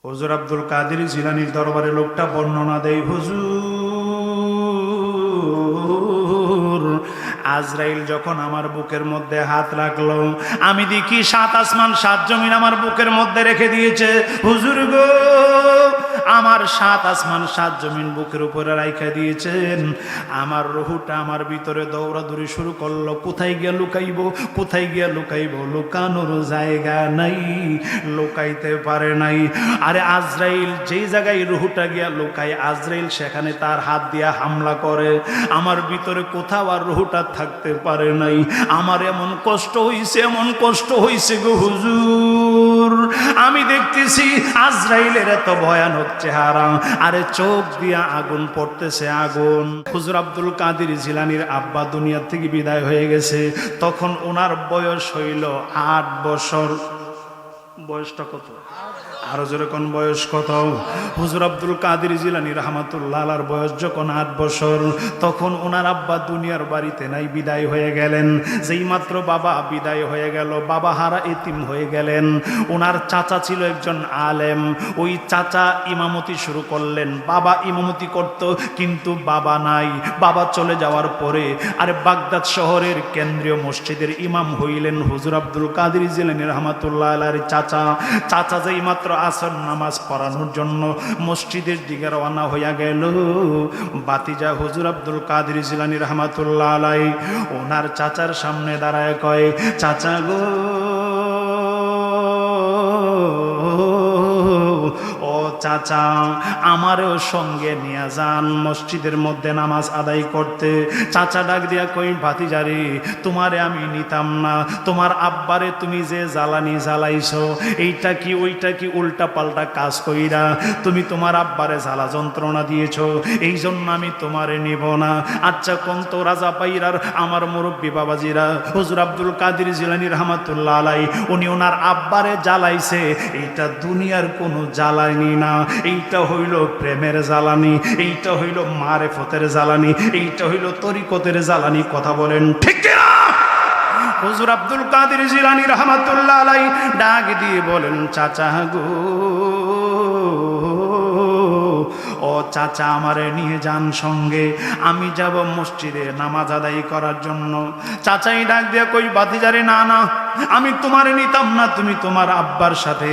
হুজুর আব্দুল কাদের জিলানীর দরবারে লোকটা বর্ণনা দেয়, হুজুর আজরাইল যখন আমার বুকের মধ্যে হাত রাখলো, আমি দেখি 7 আসমান 7 জমিন আমার বুকের মধ্যে রেখে দিয়েছে। হুজুর গো, আমার 7 আসমান 7 জমিন বুকের উপরে রাইখা দিয়েছেন। আমার রুহটা আমার ভিতরে দৌড়াদৌড়ি শুরু করলো, কোথায় গিয়া লুকাইব, কোথায় গিয়া লুকাইব, লুকানোর জায়গা নাই, লুকাইতে পারে নাই। আরে আজরাইল যেই জায়গায় রুহটা গিয়া লুকায়, আজরাইল সেখানে তার হাত দিয়া হামলা করে। আমার ভিতরে কোথাও আর রুহটা থাকতে পারে নাই। আমার এমন কষ্ট হইছে, এমন কষ্ট হইছে গো হুজুর, আমি দেখতেছি আজরাইলের এত ভয়ানক চেহারা, আরে চোখ দিয়া আগুন পড়তেছে, আগুন। হুজুর আব্দুল কাদের জিলানীর আব্বা দুনিয়া থেকে বিদায় হয়ে গেছে। তখন ওনার বয়স হইল 8 বছর। বয়সটা কত? আরো যেরকম বয়স কত? হুজুর আব্দুল কাদের জিলানী রাহমাতুল্লাহ আলাইহির বয়স যখন 8 বছর, তখন ওনার আব্বা দুনিয়ার বাড়িতে নাই, বিদায় হয়ে গেলেন। যেই মাত্র বাবা বিদায় হয়ে গেল, বাবা হারা এতিম হয়ে গেলেন। ওনার চাচা ছিল একজন আলেম, ওই চাচা ইমামতি শুরু করলেন। বাবা ইমামতি করত, কিন্তু বাবা নাই। বাবা চলে যাওয়ার পরে আরে বাগদাদ শহরের কেন্দ্রীয় মসজিদের ইমাম হইলেন হুজুর আব্দুল কাদের জিলানী রাহমাতুল্লাহ আলাইহির চাচা। চাচা যেই মাত্র আসর নামাজ পড়ানোর জন্য মসজিদের দিকে রওনা হইয়া গেল, বাতিজা হুজুর আব্দুল কাদের জিলানী রাহমাতুল্লাহ আলাইহি ওনার চাচার সামনে দাঁড়ায় কয়, চাচা গো, ও চাচা, আমারও সঙ্গে নিয়ে যান মসজিদের মধ্যে নামাজ আদায় করতে। চাচা ডাক দিয়া কই, ভাতিজারে, তোমারে আমি নিতাম না, তোমার আব্বারে তুমি যে জ্বালানি জ্বালাইছো, এইটা কি ওইটা কি উল্টা পাল্টা কাজ কইরা তুমি তোমার আব্বারে জ্বালা যন্ত্রণা দিয়েছো, এই জন্য আমি তোমারে নিব না। আচ্ছা কোন তো রাজা পাইরার আমার মুরব্বী বাবাজিরা, হুজুর আব্দুল কাদের জিলানী রাহমাতুল্লাহ আলাইহি উনি ওনার আব্বারে জ্বালাইছে, এইটা দুনিয়ার কোনো জ্বালানি না, এইটা হইল প্রেমের জ্বালানি, এইটা হইল মারেফতের জ্বালানি, এইটা হইল তরিকতের জ্বালানি। কথা বলেন ঠিক কিনা? হুজুর আব্দুল কাদের জিলানী রাহমাতুল্লাহ আলাইহি ডাক দিয়ে বলেন, চাচা গো, ও চাচা, আমারে নিয়ে যান সঙ্গে, আমি যাব মসজিদে নামাজ আদায় করার জন্য। চাচাই ডাক দিয়ে কই, ভাতিজারে, না না, আমি তোমারে নিতাম না, তুমি তোমার আব্বার সাথে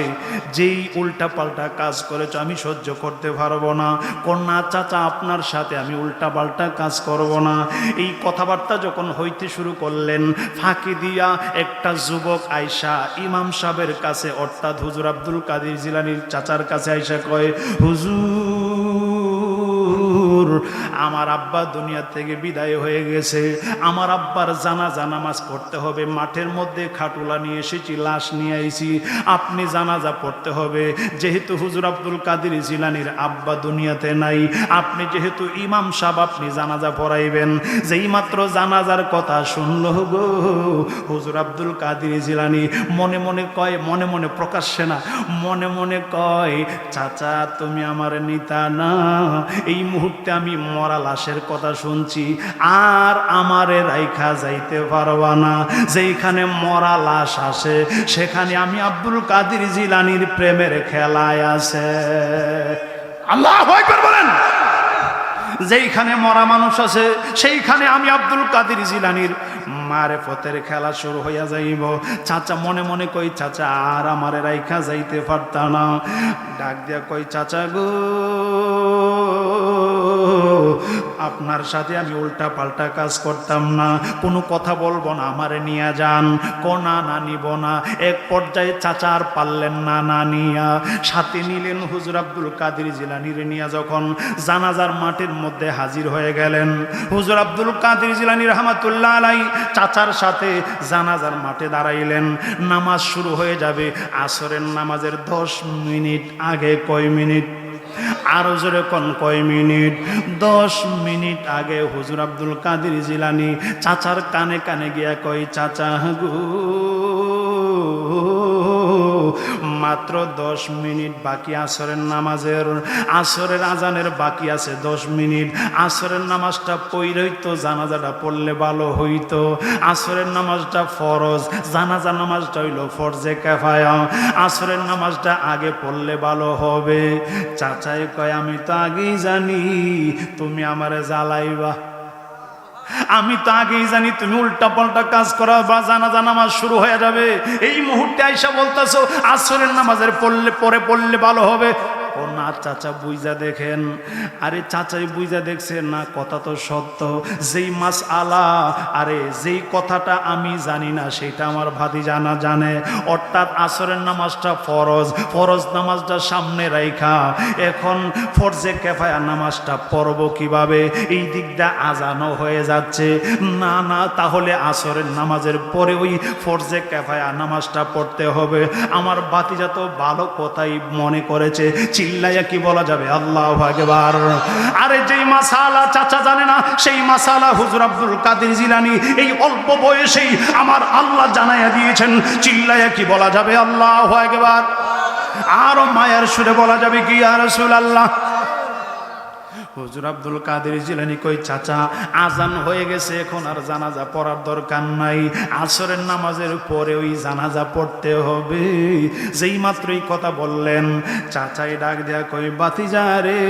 যেই উল্টা পাল্টা কাজ করেছো আমি সহ্য করতে পারবো না। কন্যা চাচা, আপনার সাথে আমি উল্টা পাল্টা কাজ করব না। এই কথাবার্তা যখন হইতে শুরু করলেন, ফাঁকি দিয়া একটা যুবক আয়সা ইমাম সাহেবের কাছে, অর্থাৎ হুজুর আব্দুল কাদের জিলানীর চাচার কাছে আয়সা কয়, হুজুর, আমার আব্বা দুনিয়া থেকে বিদায় হয়ে গেছে, আমার আব্বার জানাজা নামাজ পড়তে হবে, মাঠের মধ্যে খাটুলা নিয়ে এসেছি, লাশ নিয়ে আইছি, আপনি জানাজা পড়তে হবে। যেহেতু হুজুর আব্দুল কাদের জিলানীর আব্বা দুনিয়াতে নাই, আপনি যেহেতু ইমাম সাহেব, আপনি জানাজা পড়াইবেন। যেই মাত্র জানাজার কথা শুনল গো, হুজুর আব্দুল কাদের জিলানী মনে মনে কয়, মনে মনে প্রকাশ্যে না, মনে মনে কয়, চাচা তুমি আমার নিতা না, এই মুহূর্তে আমি মরা লাশের কথা শুনছি, আর আমারে রাইখা যাইতে পারবা না। যেখানে মরা লাশ আসে সেখানে আমি আব্দুল কাদের জিলানীর প্রেমের খেলায় আছে। আল্লাহু আকবার বলেন। যেইখানে মরা মানুষ আছে সেইখানে আমি আব্দুল কাদের জিলানীর মারেফতের খেলা শুরু হইয়া যাইব। চাচা মনে মনে কই, চাচা আর আমারে রাইখা যাইতে পারতা না। ডাক দিয়া কই, চাচা গো, আপনার সাথে আমি উল্টা পাল্টা কাজ করতাম না, কোনো কথা বলবো না, আমারে নিয়ে যান। কোনা না নিব না। এক পর্যায়ে চাচা আর পারলেন না, না নিয়া সাথে নিলেন হুজুর আব্দুল কাদের জিলানীর নিয়া যখন জানাজার মাঠের মধ্যে হাজির হয়ে গেলেন, হুজুর আব্দুল কাদের জিলানী রাহমাতুল্লাহ আলাইহি চাচার সাথে জানাজার মাঠে দাঁড়াইলেন। নামাজ শুরু হয়ে যাবে, আসরের নামাজের 10 মিনিট আগে, কয় মিনিট? আরো জোরে কোন, কয় মিনিট? 10 মিনিট আগে হুজুর আব্দুল কাদের জিলানী চাচার কানে কানে গিয়া কয়, চাচা গো, মাত্র 10 মিনিট বাকি আসরের নামাজের, আসরের আজানের বাকি আছে 10 মিনিট। আসরের নামাজটা পড়লেই তো জানাজাটা পড়লে ভালো হইতো। আসরের নামাজটা ফরজ, জানাজা নামাজটা হইলো ফরজে কিফায়া। আসরের নামাজটা আগে পড়লে ভালো হবে। চাচাই কয় আমি তো আগেই জানি তুমি আমারে জ্বালাইবা, আমি তো আগেই জানি তুমি উল্টা পাল্টা কাজ করা বা জানাজা নামাজ শুরু হয়ে যাবে। এই মুহূর্তে আইসা বলতেছো আসরের নামাজের পরে পড়লে ভালো হবে। ও না চাচা বুঝা দেখেন। আরে চাচাই বুঝা দেখছে না, কথা তো সত্য। যেই মাসআলা, আরে যেই কথাটা আমি জানি না সেটা আমার ভাতিজা না জানে। অর্থাৎ আসরের নামাজটা ফরজ, ফরজ নামাজটা সামনে রাইখা এখন ফরজে কিফায়া নামাজটা পড়ব কিভাবে? এই দিকটা আজানও হয়ে যাচ্ছে। না না, তাহলে আসরের নামাজের পরে ওই ফরজে কিফায়া নামাজটা পড়তে হবে। আমার ভাতিজা তো ভালো কথাই মনে করেছে। চিল্লাইয়া কি বলা যাবে আল্লাহু আকবার। আরে যেই মাসালা চাচা জানে না সেই মাসালা হুজুর আব্দুল কাদের জিলানী এই অল্প বয়সেই আমার আল্লাহ জানাইয়া দিয়েছেন। চিল্লাইয়া কি বলা যাবে আল্লাহু আকবার। আর মায়ের সুরে বলা যাবে কি ইয়া রাসূলুল্লাহ। হুজুর আব্দুল কাদের জিলানী কই চাচা আজান হয়ে গেছে, এখন আর জানাজা পড়ার দরকার নাই, আসরের নামাজের পরে ওই জানাজা পড়তে হবে। যেই মাত্রই কথা বললেন চাচাই ডাক দেয়া কই ভাতিজা রে,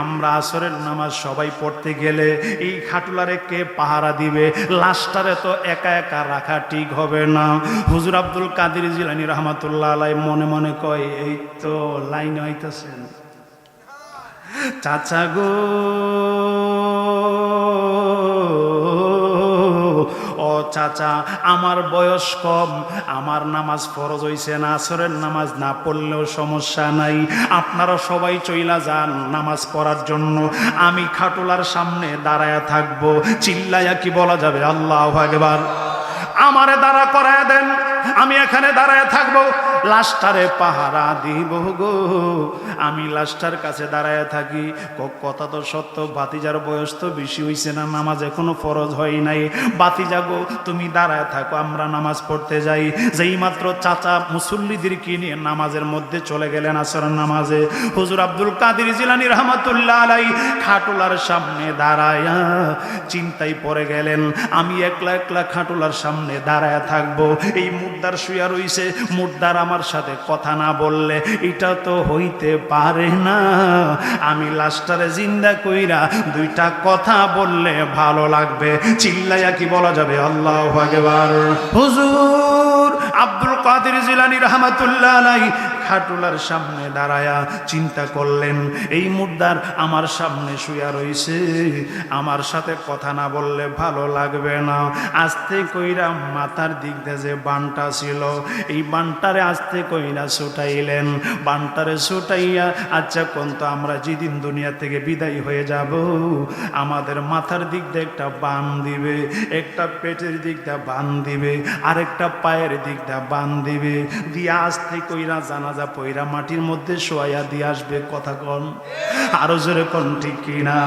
আমরা আসরের নামাজ সবাই পড়তে গেলে এই খাটুলারে কে পাহারা দিবে? লাশটারে তো একা একা রাখা ঠিক হবে না। হুজুর আব্দুল কাদের জিলানী রহমাতুল্লাহ আলাইহি মনে মনে কয় এই তো লাইনে হইতাছেন চাচা গো, ও চাচা আমার বয়স কম, আমার নামাজ ফরজ হইছে না, আসরের নামাজ না পড়লেও সমস্যা নাই, আপনারা সবাই চইলা যান নামাজ পড়ার জন্য, আমি খাটুলার সামনে দাঁড়ায়া থাকবো। চিল্লাইয়া কি বলা যাবে আল্লাহু আকবার। আমারে দাঁড়া করায় দেন, আমি এখানে দাঁড়ায় থাকবো, লাশটারে পাহারা দিব গো। আমি লাশটার কাছে দাঁড়ায় থাকি। কথা তো সত্য, ভাতিজার বয়স তো বেশি হইছে না, নামাজ এখনো ফরজ হয় নাই। ভাতিজা গো তুমি দাঁড়ায় থাকো, আমরা নামাজ পড়তে যাই। যেই মাত্র চাচা মুসল্লিদেরকে নিয়ে নামাজের মধ্যে চলে গেলেন আসরের নামাজে, হুজুর আব্দুল কাদের জিলানী রহমাতুল্লাহ আলাইহি খাটুলার সামনে দাঁড়ায়া চিন্তায় পড়ে গেলেন, আমি একলা একলা খাটুলার সামনে দাঁড়ায় থাকবো। এই মুর্দার শুয়া রইছে, মুর্দার আমার সাথে কথা না বললে এটা তো হইতে পারে না। আমি লাশটারে জিন্দা কইরা দুইটা কথা বললে ভালো লাগবে। চিল্লাইয়া কি বলা যাবে আল্লাহু আকবার। হুজুর আব্দুল কাদের জিলানী রহমাতুল্লাহ আলাইহি খাটুলার সামনে দাঁড়ায়া চিন্তা করলেন, এই মুর্দার আমার সামনে শুয়া রইছে, আমার সাথে কথা না বললে ভালো লাগবে না। আস্তে কইরা মাথার দিক দিয়ে যে বানটা ছিল এই বানটারে আস্তে কইরা ছুটাইলেন। বানটারে ছুটাইয়া আচ্ছা কোন তো আমরা যেদিন দুনিয়া থেকে বিদায় হয়ে যাব আমাদের মাথার দিক দিয়ে একটা বান দিবে, একটা পেটের দিক দিয়ে বান দিবে, আরেকটা পায়ের দিক দিয়ে বান দিবে, দিয়ে আস্তে কইরা জানাজা পয়রা মাটির মধ্যে শোয়া দিয়ে আসবে। কথা কন আরো জোরে কন ঠিক কিনা?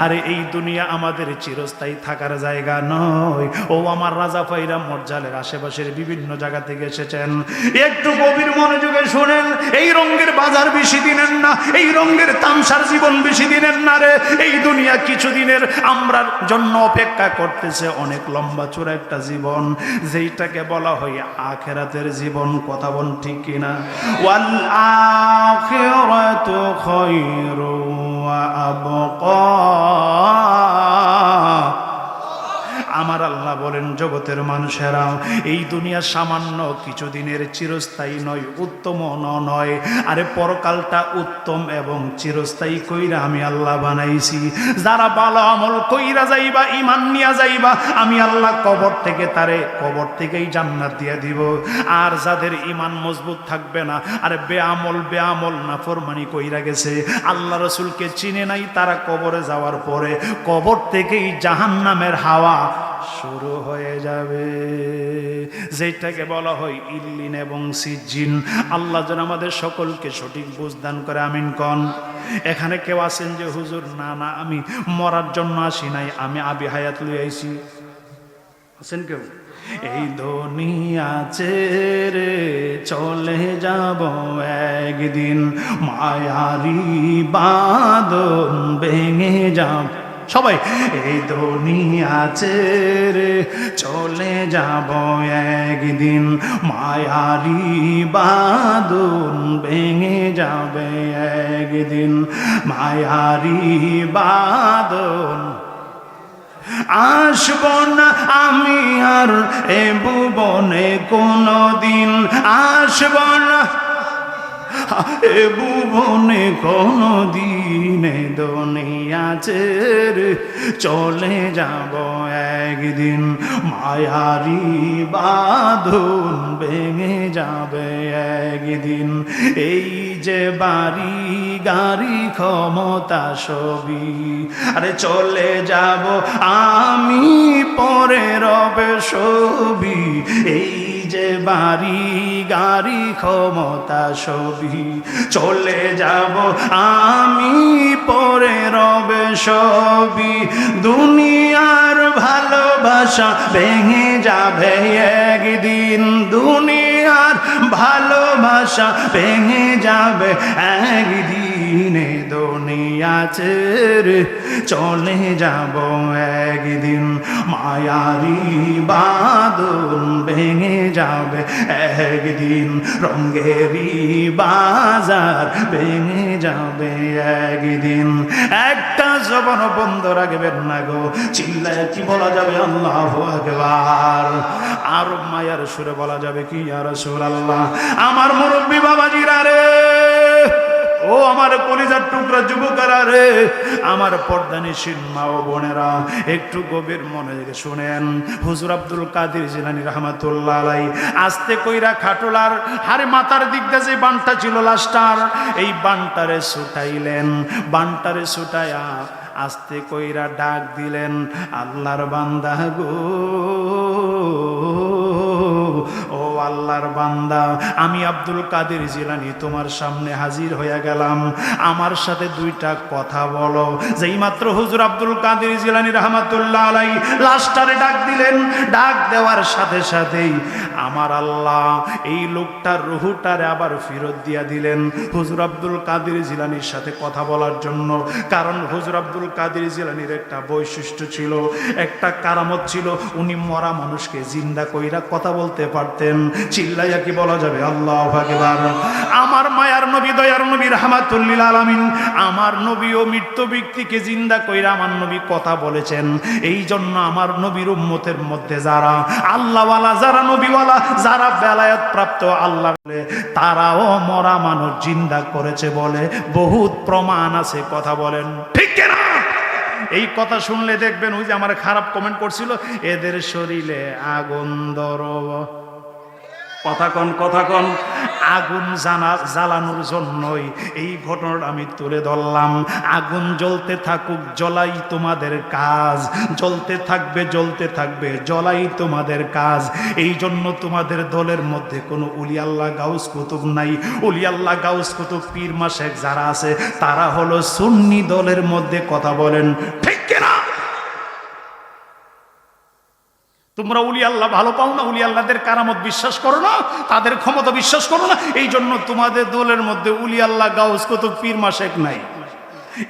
আরে এই দুনিয়া আমাদের চিরস্থায়ী থাকার জায়গা নয়। ও আমার রাজা পাইরা মর্জালের আশেপাশের বিভিন্ন জায়গা থেকে এসেছেন, একটু গভীর মনোযোগে শুনেন। এই রঙের বাজার বেশি দিনের না, এই রঙের তামসার জীবন বেশি দিনের না রে। এই দুনিয়া কিছুদিনের আমরার জন্য অপেক্ষা করতেছে, অনেক লম্বা চূড়া একটা জীবন, যেইটাকে বলা হয় আখিরাতের জীবন। কথা বল ঠিক কিনা? ওয়াল আখিরাতু খায়রু ওয়া আবকা। আমার আল্লাহ বলেন জগতের মানুষেরা এই দুনিয়া সামান্য কিছুদিনের চিরস্থায়ী নয়, উত্তম নয়। আরে পরকালটা উত্তম এবং চিরস্থায়ী কইরা আমি আল্লাহ বানাইছি। যারা ভালো আমল কইরা যাইবা, ঈমান নিয়া যাইবা, আমি আল্লাহ কবর থেকে তারে কবর থেকেই জান্নাত দিয়ে দিব। আর যাদের ঈমান মজবুত থাকবে না, আরে বেআমল নাফরমানি কইরা গেছে, আল্লাহ রাসূলকে চিনে নাই, তারা কবরে যাওয়ার পরে কবর থেকেই জাহান্নামের হাওয়া শুরু হয়ে যাবে, যেটাকে বলা হয় ইল্লিন এবং সিজ্জিন। আল্লাহ যেন আমাদের সকলকে সঠিক বুঝদান করে, আমিন কন। এখানে কেউ আছেন যে হুজুর না না আমি মরার জন্য আসি নাই, আমি আবি হায়াত লই আইছি? আছেন কেউ? এই দুনিয়া ছেড়ে চলে যাব একদিন, মায়ারি বাঁধন ভেঙে যাব। সবাই এই দুনিয়া ছেড়ে চলে যাব একদিন, মায়ারি বাঁধন ভেঙে যাবে একদিন, মায়ারি বাঁধন। আসব না আমি আর এ ভুবনে কোনদিন, আসব না এ ভুবনে কোনদিনে, দুনিয়া ছেড়ে চলে যাব একদিন, মায়ারি বাঁধন ভেঙে যাবে একদিন। এই যে বাড়ি গাড়ি ক্ষমতা সবই, আরে চলে যাব আমি পরে রবে সবই। এই যে বাড়ি গাড়ি ক্ষমতা সবই, চলে যাব আমি পরে রবে সবই। দুনিয়ার ভালোবাসা ভেঙে যাবে একদিন, দুনিয়ার ভালোবাসা ভেঙে যাবে একদিনে, দুনিয়া ছেড়ে চলে যাব একদিন, মায়ারি বাঁধন ভেঙে যাবে একদিন, রঙেরি বাজার ভেঙে যাবে একদিন। একটা জবান বন্ধ রাখবেন না গো, চিল্লায় কি বলা যাবে আল্লাহু আকবার। আর মায়ার সুরে বলা যাবে কি ইয়া রাসূলুল্লাহ। আমার মুরব্বী বাবাজিরা রে, ও আমার কলিজার টুকরা যুবকেরা রে, আমার পর্দানিশীল মা ও বোনেরা, একটু গভীর মনে শুনেন। হুজুর আব্দুল কাদের জিলানী রাহমাতুল্লাহ আলাইহি আস্তে কইরা খাটলার হারে মাথার দিক দিয়ে যে বানটা ছিল লাস্টার, এই বানটারে ছুটাইলেন, বানটারে ছুটায়া আস্তে কইরা ডাক দিলেন, আল্লাহর বান্দা গো, ও আল্লাহর বান্দা, আমি আব্দুল কাদের জিলানী তোমার সামনে হাজির হয়ে গেলাম, আমার সাথে দুইটা কথা বলো। যেই মাত্র হুজুর আব্দুল কাদের জিলানী রাহমাতুল্লাহ আলাইহি লাস্টারে ডাক দিলেন, ডাক দেওয়ার সাথে সাথেই আমার আল্লাহ এই লোকটার রুহটারে আবার ফেরত দিয়া দিলেন হুজুর আব্দুল কাদের জিলানীর সাথে কথা বলার জন্য। কারণ হুজুর আব্দুল কাদের জিলানীর একটা বৈশিষ্ট্য ছিল, একটা কারামত ছিল, উনি মরা মানুষকে জিন্দা কইরা কথা বলতে পারতেন। চিল্লাইয়া কি বলা যাবে আল্লাহু আকবার। আমার মায়ার নবী, দয়ার নবী, রাহমাতুল লিল আলামিন, আমার নবী ও মৃত ব্যক্তিকে জিন্দা কইরা আমার নবী কথা বলেছেন। এই জন্য আমার নবীর উম্মতের মধ্যে যারা আল্লাহওয়ালা, যারা নবীওয়ালা, যারা বেলায়েত প্রাপ্ত আল্লাহ, তারাও মরা মানুষ জিন্দা করেছে বলে বহুত প্রমাণ আছে। কথা বলেন ঠিক কিনা? এই কথা শুনলে দেখবেন, ওই যে আমার খারাপ কমেন্ট করছিল, এদের শরীরে আগুন ধরব। কথা কন, কথা কন। আগুন জ্বালানোর জন্যই এই ঘটনাটা আমি তুলে ধরলাম। আগুন জ্বলতে থাকুক, জ্বলাই তোমাদের কাজ, জ্বলতে থাকবে, জ্বলতে থাকবে, জ্বলাই তোমাদের কাজ। এই জন্য তোমাদের দলের মধ্যে কোনো উলি আল্লাহ গাউস কুতুব নাই। উলি আল্লাহ গাউস কুতুব পীর মাশেখ যারা আছে তারা হলো সুন্নি দলের মধ্যে। কথা বলেন ঠিক কিনা? তোমরা উলি আল্লাহ ভালো পাও না, উলি আল্লাহদের কারামত বিশ্বাস করো না, তাদের ক্ষমতা বিশ্বাস করো না, এই জন্য তোমাদের দলের মধ্যে উলি আল্লাহ গাউস কুতুব পীর মাশেখ নাই।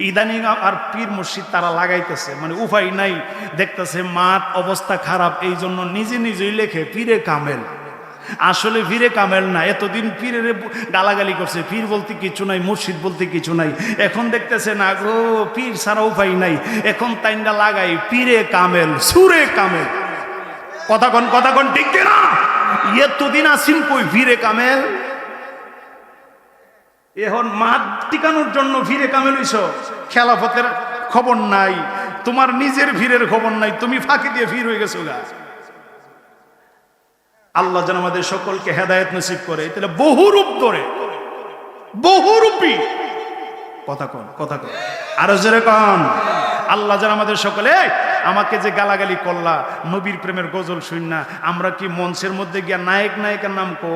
ইদানিং আর পীর মুর্শিদ তারা লাগাইতেছে, মানে উপায় নাই, দেখতেছে মাঠ অবস্থা খারাপ, এই জন্য নিজে নিজেই লেখে পীরে কামেল। আসলে পীরে কামেল না, এতদিন পীরের গালাগালি করছে, পীর বলতে কিছু নাই, মুর্শিদ বলতে কিছু নাই। এখন দেখতেছে না গো, পীর ছাড়া উপায় নাই, এখন তাইনটা লাগাই পীরে কামেল, সুরে কামেল। কথা কন, কথা কন ঠিক কিনা? এতদিন আসিন কই পীরে কামেল, এখন মাঠ টিকানোর জন্য পীরে কামেল হইছ। খেলাফতের খবর নাই, তোমার নিজের পীরের খবর নাই, তুমি ফাঁকি দিয়ে পীর হয়ে গেছো গা। আল্লাহ যেন আমাদের সকলকে হেদায়েত নসিব করে। তাহলে বহুরূপ ধরে, বহুরূপী। কথা কন, কথা কন, আরো জোরে কন। আল্লাহ যেন আমাদের সকলে, আমাকে যে গালাগালি করলা নবীর প্রেমের গজল শুন না, আমরা কি মঞ্চের মধ্যে গিয়া নায়ক নায়িকার নাম কো?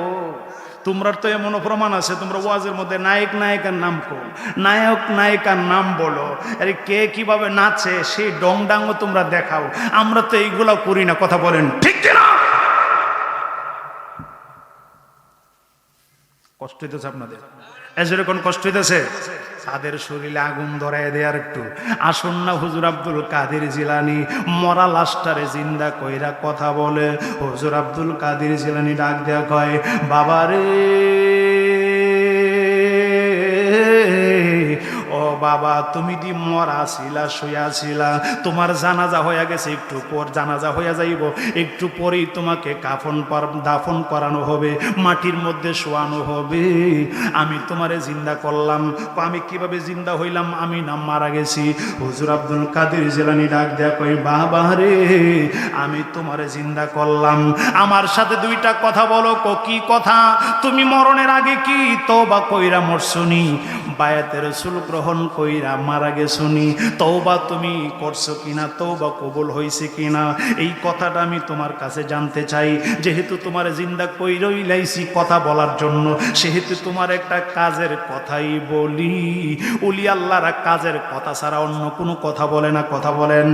তোমরা তো এমন প্রমাণ আছে, তোমরা ওয়াজের মধ্যে নায়ক নায়িকার নাম কো, নায়ক নায়িকার নাম বলো, আরে কে কিভাবে নাচে সেই ডং ডাংও তোমরা দেখাও। আমরা তো এইগুলা করি না। কথা বলেন ঠিক কিনা? কষ্ট হইতেছে আপনাদের? এরকম কষ্ট হইতেছে? তাদের শরীরে আগুন ধরায় দেয়ার একটু আসুন না হুজুর আব্দুল কাদের জিলানী মরা লাশটারে জিন্দা কইরা কথা বলে। হুজুর আব্দুল কাদের জিলানী ডাক দেয়া কয়, বাবারে ও বাবা, তুমি দি মরা ছিলা, শুয়া ছিলা, তোমার জানাজা হইয়া গেছে, একটু পর জানাজা হইয়া যাইব, একটু পরেই তোমাকে দাফন করানো হবে, মাটির মধ্যে শোয়ানো হবে। আমি তোমারে জিন্দা করলাম। আমি কিভাবে জিন্দা হইলাম? আমি না মারা গেছি? হুজুর আব্দুল কাদের জিলানী ডাক দেয়া কই, বাবা রে আমি তোমারে জিন্দা করলাম, আমার সাথে দুইটা কথা বলো। কি কথা? তুমি মরণের আগে কি তওবা কইরা মরছুনি? বায়াতে রাসূল গ্রহণ কইরা মারা গেছুনি? তওবা তুমি করছো কিনা? তওবা কবুল হইছে কিনা? এই কথাটা আমি তোমার কাছে জানতে চাই। যেহেতু তোমার জিন্দা কইরই লাইছি কথা বলার জন্য, সেহেতু তোমার একটা কাজের কথাই বলি। ওলি আল্লাহরা কাজের কথা ছাড়া অন্য কোনো কথা বলে না। কথা বলেন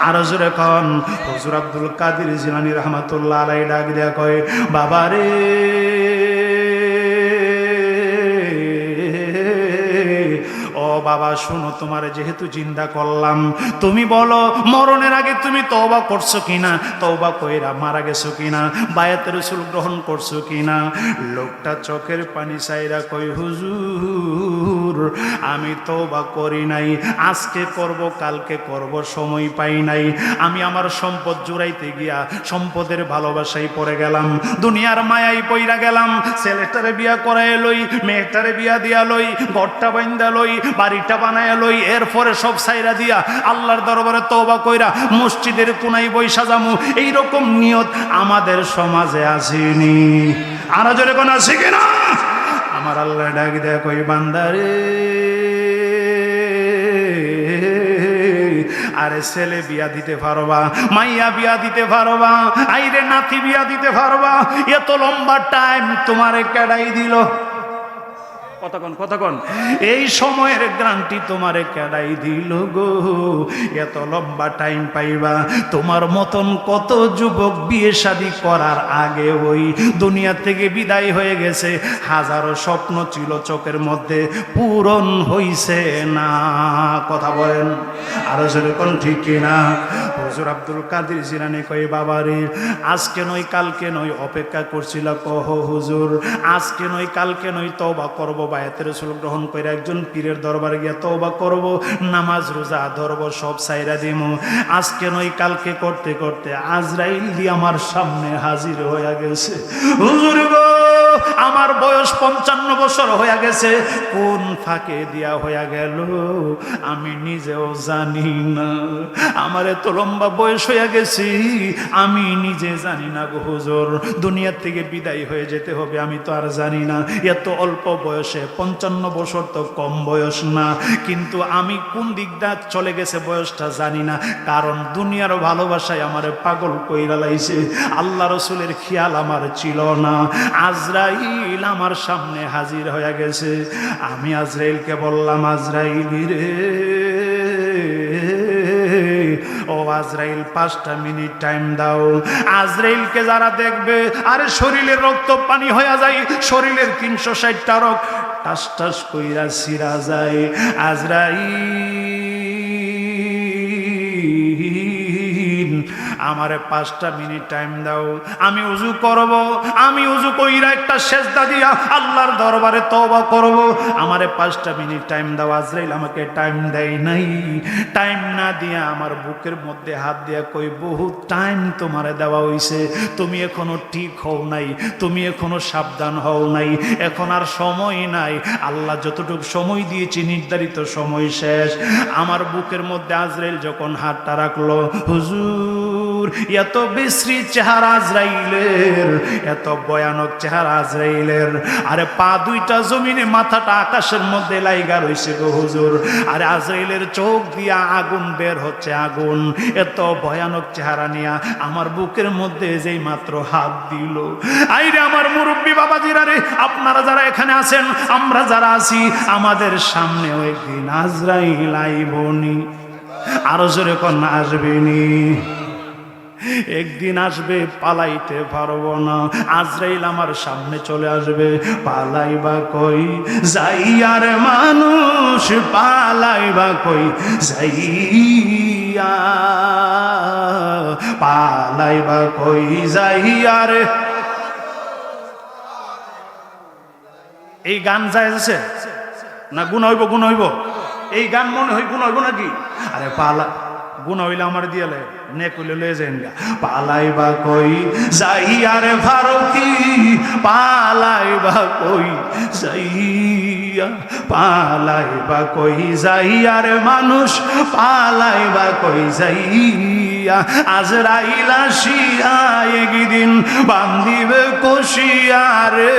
আর জোরে কন। হুজুর আব্দুল কাদের জিলানী রাহমাতুল্লাহ আলাইহি ডাক দেয়া কয়, বাবারে ও বাবা শোনো, তোমারে যেহেতু জিন্দা করলাম, তুমি বলো মরণের আগে তুমি তওবা করছো কিনা? তওবা কইরা মারা গেছো কিনা? বায়াতে রাসূল গ্রহণ করছো কিনা? লোকটা চোখের পানি চাইরা কই, হুজুর আমি তওবা করি নাই, আজকে করব কালকে করব, সময় পাই নাই। আমি আমার সম্পদ জুড়াইতে গিয়া সম্পদের ভালোবাসায় পড়ে গেলাম, দুনিয়ার মায়াই পইরা গেলাম। ছেলেটারে বিয়া করায় লই, মেয়েটারে বিয়া দিয়া লই, ঘরটা বাইন্দা লই, বাড়িটা বানায় লই, এরপরে সব সাইরা দিয়া আল্লাহর দরবারে তওবা কইরা মসজিদের কোনায় বইসা যামু, এইরকম নিয়ত আমাদের সমাজে আসেনি। আর জোরে কোন আছে কিনা? আমার আল্লাহ ডাক দেয়া কই, বান্দারে আরে ছেলে বিয়া দিতে পারবা, মাইয়া বিয়া দিতে পারবা, আইরে নাতি বিয়া দিতে পারবা, এত লম্বা টাইম তোমারে কেডাই দিল? কতক্ষণ এই সময়ের গ্যারান্টি তোমারে কেডাই দিল গো? এত লম্বা টাইম পাইবা? তোমার মতন কত যুবক বিয়ে শাদী করার আগে ওই দুনিয়া থেকে বিদায় হয়ে গেছে, হাজারো স্বপ্ন ছিল চোখের মধ্যে, পূরণ হইছে না। কথা বলেন আর যেরকম ঠিক কিনা? হুজুর আব্দুল কাদের জিলানী কই, বাবারে আজকে নয় কালকে নয় অপেক্ষা করছিল, কহ হুজুর আজকে নয় কালকে নয় তওবা করব, বায়াতে রাসূল গ্রহণ কইরা একজন পীরের দরবারে গিয়া তওবা করব, নামাজ রোজা ধরব, সব ছাইরা দিমু। আজকে নয় কালকে করতে করতে আজরাইল দি আমার সামনে হাজির হইয়া গেছে। হুজুর গো আমার বয়স 55 বছর হইয়া গেছে, কোন ফাঁকে দিয়া হইয়া গেল আমি নিজেও জানি না। আমার এত লম্বা বয়স হইয়া গেছি আমি নিজে জানি না গো হুজুর, দুনিয়ার থেকে বিদায় হয়ে যেতে হবে আমি তো আর জানি না। এত অল্প বয়সে 55 বছর তো কম বয়স না, কিন্তু আমি কোন দিকটা চলে গেছে বয়সটা জানি না, কারণ দুনিয়ার ভালোবাসায় আমারে পাগল কইরা লাইছে, আল্লাহ রসুলের খেয়াল আমার ছিল না। আজরাইল আমার সামনে হাজির হয়ে গেছে। আমি আজরাইলকে বললাম, আজরাইল রে ও আজরাইল 5টা মিনিট টাইম দাও। আজরাইলকে যারা দেখবে আরে শরীরের রক্ত পানি হয়ে যায়, শরীরের 360টা রোগ টাস টাস কইরা ছিড়া যায়। আজরাইল আমারে 5টা মিনিট টাইম দাও, আমি উজু করব, আমি উজু কইরা একটা সেজদা দিয়া আল্লাহর দরবারে তওবা করব, আমারে 5টা মিনিট টাইম দাও। আজরাইল আমাকে টাইম দেয় নাই, টাইম না দিয়া আমার বুকের মধ্যে হাত দিয়া কই, বহুত টাইম তোমারে দেওয়া হইছে, তুমি এখনো ঠিক হও নাই, তুমি এখনো সাবধান হও নাই, এখন আর সময় নাই, আল্লাহ যতটুকু সময় দিয়েছি নির্ধারিত সময় শেষ। আমার বুকের মধ্যে আজরাইল যখন হাতটা রাখলো, হুজুর এত বিশ্রী চেহারা আজরাইলের, এত ভয়ানক চেহারা আজরাইলের, আরে পা দুইটা জমিনে, মাথাটা আকাশের মধ্যে লাইগা রইছে গো হুজুর, আরে আজরাইলের চোখ দিয়া আগুন বের হচ্ছে, আগুন, এত ভয়ানক চেহারা নিয়া আমার বুকের মধ্যে যেই মাত্র হাত দিল। আইরে আমার মুরব্বী বাবাজিরা রে, আপনারা যারা এখানে আছেন, আমরা যারা আছি, আমাদের সামনেও একদিন আজরাইল আইবনি, আরো জোরে কোন আসবেনি। একদিন আসবে পালাইতে পারবো না, আজরাইল আমার সামনে চলে আসবে, পালাইবা কই যাইয়ার মানুষ, পালাইবা কই যাইয়া, পালাইবা কই যাইয়ার। এই গান যাইছে না গুণ হইব, গুণ হইব, এই গান মনে হয় গুণ হইব নাকি? আরে পালা গুণ হইলে আমার দিয়ালে নে কইলে লয়ে যাইন গা। পালাইবা কই যাইয়ার ভারতী, পালাইবা কই যাইয়া, পালাইবা কই যাইয়ার মানুষ, পালাইবা কই যাইয়া, আজরাইল আসিয়া একদিন বান্ধিবে কষিয়ারে,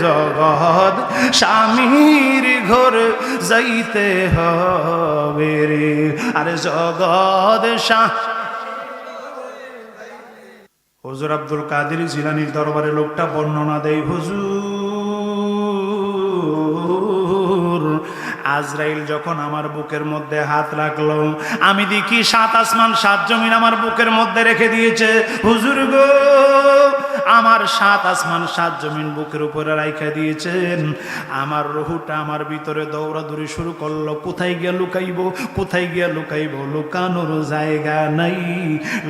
জগৎ স্বামীর ঘরে যাইতে হবে রে, আরে জগৎ হুজুর আব্দুল কাদের জিলানীর দরবারে লোকটা বর্ণনা দেয়, হুজুর আজরাইল যখন আমার বুকের মধ্যে হাত রাখলো, আমি দেখি 7 আসমান 7 জমিন আমার বুকের মধ্যে রেখে দিয়েছে। হুজুর গো, আমার 7 আসমান 7 জমিন বুকের উপরে রাইখা দিয়েছেন। আমার রুহুটা আমার ভিতরে দৌড়াদৌড়ি শুরু করলো, কোথায় গিয়া লুকাইব, কোথায় গিয়া লুকাইব, লুকানোর জায়গা নাই,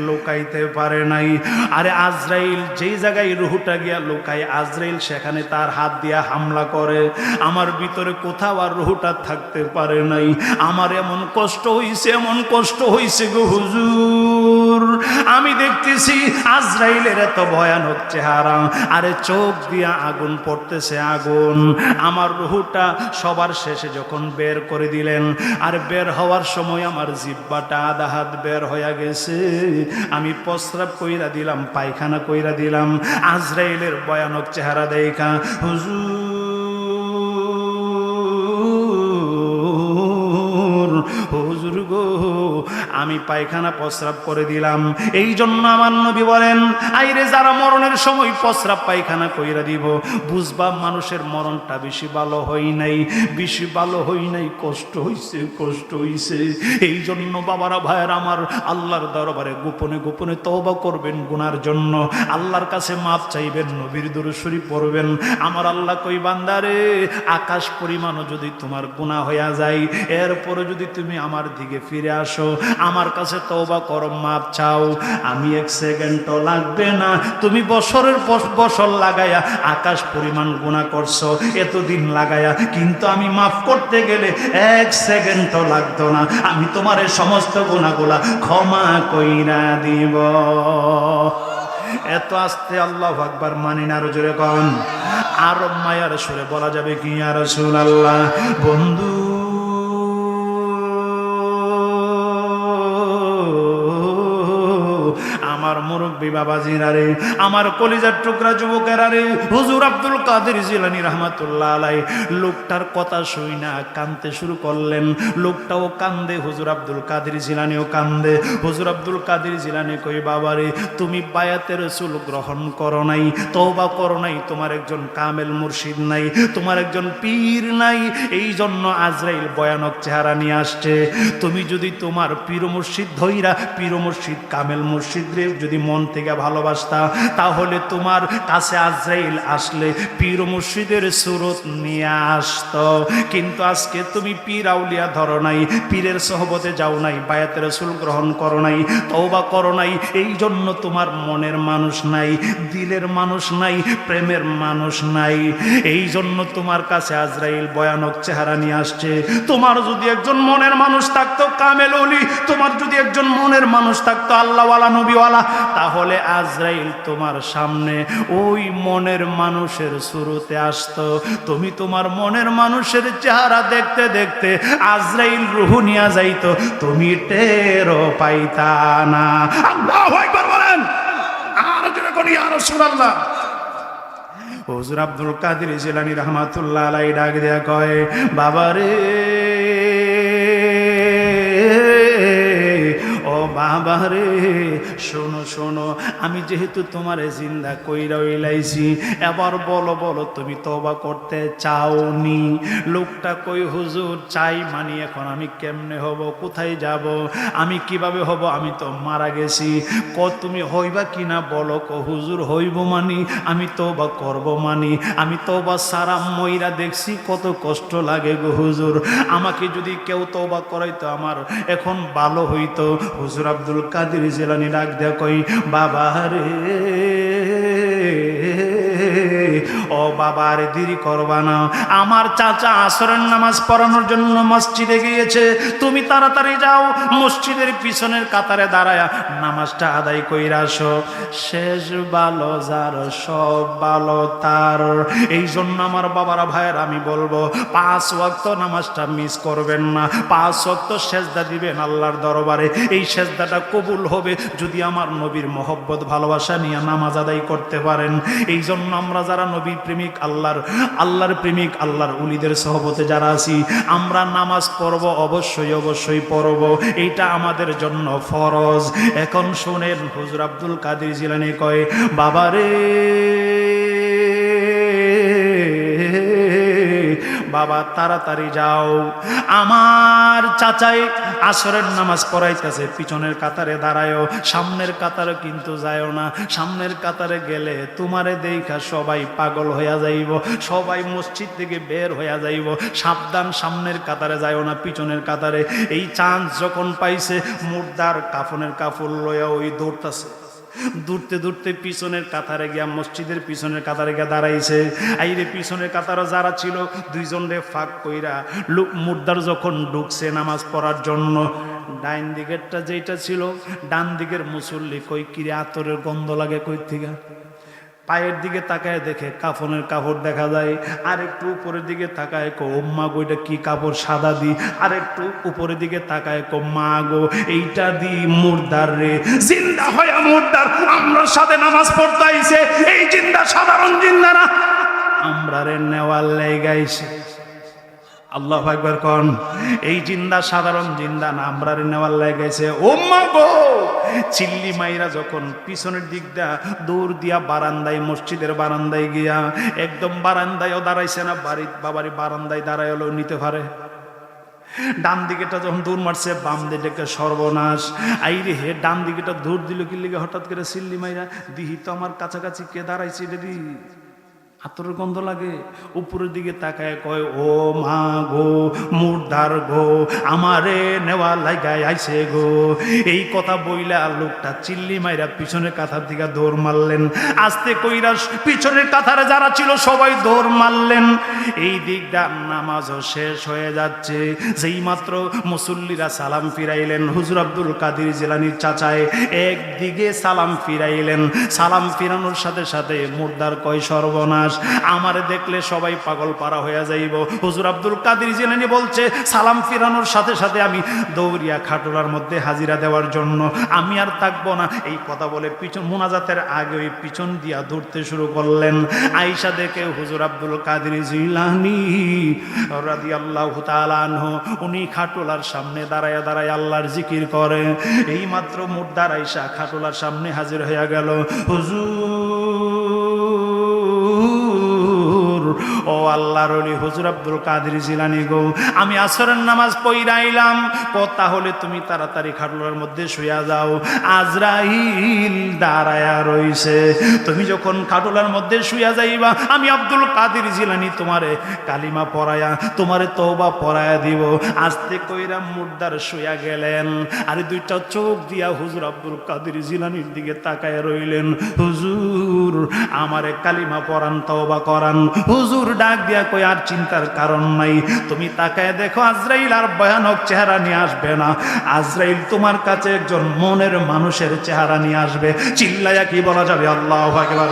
লুকাইতে পারে নাই। আরে আজরাইল যেই জায়গায় রুহুটা গিয়া লুকায়, আজরাইল সেখানে তার হাত দিয়া হামলা করে, আমার ভিতরে কোথাও আর রুহুটা থাকতে পারে নাই। আমার এমন কষ্ট হইছে, এমন কষ্ট হইছে গো হুজুর, আমি দেখতেছি আজরাইলের এত ভয়ানক চেহারা, আরে চোখ দিয়া আগুন পড়তেছে, আগুন। আমার রুহুটা সবার শেষে যখন বের করে দিলেন, আর বের হওয়ার সময় আমার জিহ্বাটা আধা হাত বের হয়ে গেছে, আমি প্রস্রাব কইরা দিলাম, পায়খানা কইরা দিলাম। আজরাইলের ভয়ানক চেহারা দেখা হুজুর গো, আমি পায়খানা প্রস্রাব করে দিলাম। এই জন্য আমার নবী বলেন, আইরে যারা মরণের সময় প্রস্রাব পায়খানা কইরা দিব, বুঝবা মানুষের মরণটা বেশি ভালো হই নাই, বেশি ভালো হই নাই, কষ্ট হইছে, কষ্ট হইছে। এই জন্য বাবারা ভাইয়ের আমার, আল্লাহর দরবারে গোপনে গোপনে তওবা করবেন গুনার জন্য, আল্লাহর কাছে মাপ চাইবেন, নবীর দরুদ শরীফ পড়বেন। আমার আল্লাহ কই, বান্দারে, আকাশ পরিমাণও যদি তোমার গুনাহ হইয়া যায়, এরপরে যদি তুমি আমার দিকে ফিরে আসো, আমার কাছে তওবা করো, মাপ চাও, আমি 1 সেকেন্ডও লাগবে না। তুমি বছরের বছর লাগায়া আকাশ পরিমাণ গুনাহ করছো, এতদিন লাগায়া, কিন্তু আমি মাফ করতে গেলে 1 সেকেন্ডও লাগতো না, আমি তোমার সমস্ত গুনাহগুলা ক্ষমা কইরা দিব। এত আস্তে আল্লাহু আকবার মানি না, আরো জোরে কোন, আরো মায়ার সুরে বলা যাবে কি, ইয়া রাসূলুল্লাহ। বন্ধু আমার মুরব্বী বাবাজিরা রে, আমার কলিজার টুকরা যুবকেরা রে, হুজুর আব্দুল কাদের জিলানী রাহমাতুল্লাহ আলাইহি লোকটার কথা শুই না কাঁদতে শুরু করলেন। লোকটাও কান্দে, হুজুর আব্দুল কাদের জিলানীও কান্দে। হুজুর আব্দুল কাদের জিলানী কই, বাবারে, তুমি বায়াতে রাসূল গ্রহণ করো নাই, তওবা করো নাই, তোমার একজন কামেল মুর্শিদ নাই, তোমার একজন পীর নাই, এই জন্য আজরাইল ভয়ানক চেহারা নিয়ে আসছে। তুমি যদি তোমার পীর মুর্শিদ ধইরা, পীর মুর্শিদ কামেল মুর্শিদ যদি মন থেকে ভালোবাসতা, তাহলে তোমার কাছে আজরাইল আসলে পীর মুর্শিদের সুরত নিয়ে আসতো। কিন্তু আজকে তুমি পীর আউলিয়া ধরো নাই, পীরের সোহবতে যাও নাই, বায়াতে রাসূল গ্রহণ করো নাই, তওবা করো নাই, এই জন্য তোমার মনের মানুষ নাই, দিলের মানুষ নাই, প্রেমের মানুষ নাই, এই জন্য তোমার কাছে আজরাইল ভয়ানক চেহারা নিয়ে আসছে। তোমার যদি একজন মনের মানুষ থাকতো কামেল ওলি, তোমার যদি একজন মনের মানুষ থাকতো আল্লাহওয়ালা নবীওয়ালা, তাহলে আজরাইল তোমার সামনে ওই মনের মানুষের শুরুতে আসতো। তুমি তোমার মনের মানুষের চেহারা দেখতে দেখতে আজরাইল রূহ নিয়ে যাইতো, তুমি টেরও পাইতা না। আল্লাহু আকবার বলেন, আর জোরে করি, ইয়া রাসূলুল্লাহ। হুজুর আব্দুল কাদের জিলানী রাহমাতুল্লাহ আলাইহি ডাক দেয়া কয়, বাবারে, ও বাবা রে শোনো শোনো, আমি যেহেতু তোমারে জিন্দা কইরা হইলাইছি, এবার বলো বলো তুমি তওবা করতে চাওনি? লোকটা কই হুজুর চাই মানি, এখন আমি কেমনে হব, কোথায় যাব, আমি কিভাবে হব, আমি তো মারা গেছি। তুমি হইবা কিনা বলো। হুজুর হইব মানি, আমি তওবা করব মানি, আমি তওবা সারা মইরা দেখছি কত কষ্ট লাগে গো হুজুর, আমাকে যদি কেউ তওবা করাইতো আমার এখন ভালো হইতো। হুজুর আব্দুল কাদের জিলানী ডাক দেয়া কই, বাবা রে ও বাবা রে দেরি করবা না, আমার চাচা আসরের নামাজ পড়ানোর জন্য মসজিদে গিয়েছে, তুমি তাড়াতাড়ি যাও, মসজিদের পিছনের কাতারে দাঁড়ায়া নামাজটা আদায় কইরা আসো। শেষ ভালো যার সব ভালো তার। এই জন্য আমার বাবারা ভাইয়ের আমি বলবো 5 ওয়াক্ত নামাজটা মিস করবেন না, 5 ওয়াক্ত সেজদা দিবেন আল্লাহর দরবারে। এই সেজদাটা কবুল হবে যদি আমার নবীর মহব্বত ভালোবাসা নিয়ে নামাজ আদায় করতে পারেন। এই জন্য আমরা যারা নবী প্রেমিক, আল্লাহর প্রেমিক, আল্লাহর উলিদের সহবতে যারা আছি, আমরা নামাজ পড়ব, অবশ্যই অবশ্যই পড়ব, এইটা আমাদের জন্য ফরজ। এখন শুনেন, হুজুর আব্দুল কাদের জিলানী কয়, বাবা রে বাবা তাড়াতাড়ি যাও, আমার চাচাই আসরের নামাজ পড়াইতেছে, পিছনের কাতারে দাঁড়ায়ও, সামনের কাতারে কিন্তু যায়ও না, সামনের কাতারে গেলে তোমারে দেখা সবাই পাগল হইয়া যাইব, সবাই মসজিদ থেকে বের হইয়া যাইব, সাবধান, সামনের কাতারে যায়ও না, পিছনের কাতারে। এই চান্স যখন পাইছে, মুর্দার কাফনের কাপড় লইয়া ওই দৌড়তাছে, দূরতে দূরতে পিছনের কাতারে গিয়া, মসজিদের পিছনের কাতারে গিয়া দাঁড়াইছে। আইরে পিছনের কাতারে যারা ছিল, দুইজন রে ফাঁক কইরা মুর্দার যখন ঢুকছে নামাজ পড়ার জন্য, ডাইন দিকেরটা যেটা ছিল, ডান দিকের মুসল্লি কই কিরে আতরের গন্ধ লাগে কই থেকে, পায়ের দিকে তাকায় দেখে কাফনের কাপড় দেখা যায়, আর একটু উপরের দিকে তাকায় কো মা গো এটা কি কাপড়, সাদা দি, আর একটু উপরের দিকে তাকায় কো মা গো এইটা দি মুর্দার রে, জিন্দা হয়া মুর্দার আমরা সাথে নামাজ পড়তে আইছে, এই জিন্দা সাধারণ জিন্দা না, আমরা রে নেওয়ার লাইগাইছে। আল্লাহু আকবার কোন, এই জিন্দা সাধারণ জিন্দা না, আমরা রে নেওয়ার লাইগাইছে। ও মা গো, চিল্লি মাইরা যখন পিছনের দিক দিয়া দৌড় দিয়া বারান্দায়, মসজিদের বারান্দায় গিয়া, একদম বারান্দায়ও দাঁড়াইছে না, বাবারি বারান্দায় দাঁড়াইলেও নিতে পারে। ডান দিকেটা যখন দৌড় মারছে, বাম দিকে সর্বনাশ। আইরে হে, ডান দিকেটা দৌড় দিল কি লিগে হঠাৎ করে চিল্লি মাইরা, দিহি তো আমার কাছাকাছি কে দাঁড়াইছে দিদি, আতরের গন্ধ লাগে। উপরের দিকে তাকায় কয়, ও মা গো মুর্দার গো, আমারে নেওয়া লাগায় আইছে গো। এই কথা বইলা লোকটা চিল্লি মাইরা পিছনের কাতার দিকে দৌড় মারলেন, আস্তে কইরা পিছনের কাতারে যারা ছিল সবাই দৌড় মারলেন। এই দিকটা নামাজও শেষ হয়ে যাচ্ছে, যেই মাত্র মুসল্লিরা সালাম ফিরাইলেন, হুজুর আব্দুল কাদের জিলানীর চাচায় একদিকে সালাম ফিরাইলেন, সালাম ফিরানোর সাথে সাথে মুর্দার কয় সর্বনাশ, আমারে দেখলে সবাই পাগল পারা হয়ে যাইব। হুজুর আব্দুল কাদের জিলানী বলছে, সালাম ফিরানোর সাথে সাথে আমি দৌড়িয়া খাটুলার মধ্যে হাজিরা দেওয়ার জন্য, আমি আর থাকবো না। এই কথা বলে পিছন মুনাজাতের আগে ওই পিছন দিয়া দৌড়তে শুরু করলেন। আয়েশা দেখে হুজুর আব্দুল কাদের জিলানী রাদিয়াল্লাহু তাআলা আনহু, উনি খাটুলার সামনে দাঁড়ায়া দাঁড়ায় আল্লাহর জিকির করে। এই মাত্র মুর্দার আয়েশা খাটুলার সামনে হাজির হয়ে গেল। ও আল্লাহর ওলি হুজুর আব্দুল কাদের জিলানী গো, আমি আসরের নামাজ পড়াইলাম, তাহলে তুমি তাড়াতাড়ি খাটুলার মধ্যে শুয়া যাও, আজরাইল দাঁড়ায়া রইছে, তুমি যখন খাটুলার মধ্যে শুয়া যাইবা, আমি আব্দুল কাদের জিলানী তোমারে কালিমা পড়ায়া, তোমারে তওবা পড়ায়া দিব। আস্তে কইরা মুর্দার শুয়া গেলেন, আর দুইটা চোখ দিয়া হুজুর আব্দুল কাদের জিলানীর দিকে তাকায় রইলেন। হুজুর আমারে কালিমা পড়ান, তওবা করান। হুজুর ডাক দিয়া কই, আর চিন্তার কারণ নাই, তুমি তাকায় দেখো, আজরাইল আর ভয়ানক চেহারা নিয়ে আসবে না, আজরাইল তোমার কাছে একজন মনের মানুষের চেহারা নিয়ে আসবে। চিল্লায়া কি বলা যাবে আল্লাহু আকবার।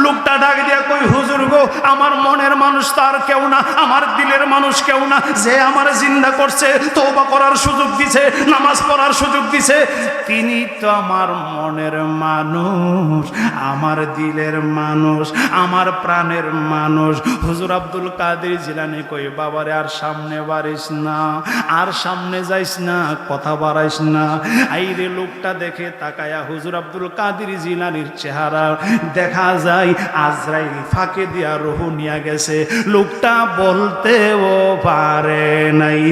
লোকটা ডাক দিয়া কই, হুজুর গো, আমার মনের মানুষ তো আর কেউ না, আমার দিলের মানুষ কেউ না, যে আমার জিন্দা করছে, তওবা করার সুযোগ দিছে, নামাজ পড়ার সুযোগ দিছে, তিনি তো আমার মনের মানুষ, আমার দিলের মানুষ, আমার প্রাণের মানুষ। হুজুর আব্দুল কাদের জিলানী কই বাবারে আর সামনে বাড়িস না, আর সামনে যাইস না, কথা বাড়াইস না। আইরে লোকটা দেখে তাকায়া হুজুর আব্দুল কাদের জিলানীর চেহারা দেখা যায় আজরাইল ফাঁকে দিয়া রুহ নিয়ে গেছে, লোকটা বলতেও পারে নাই।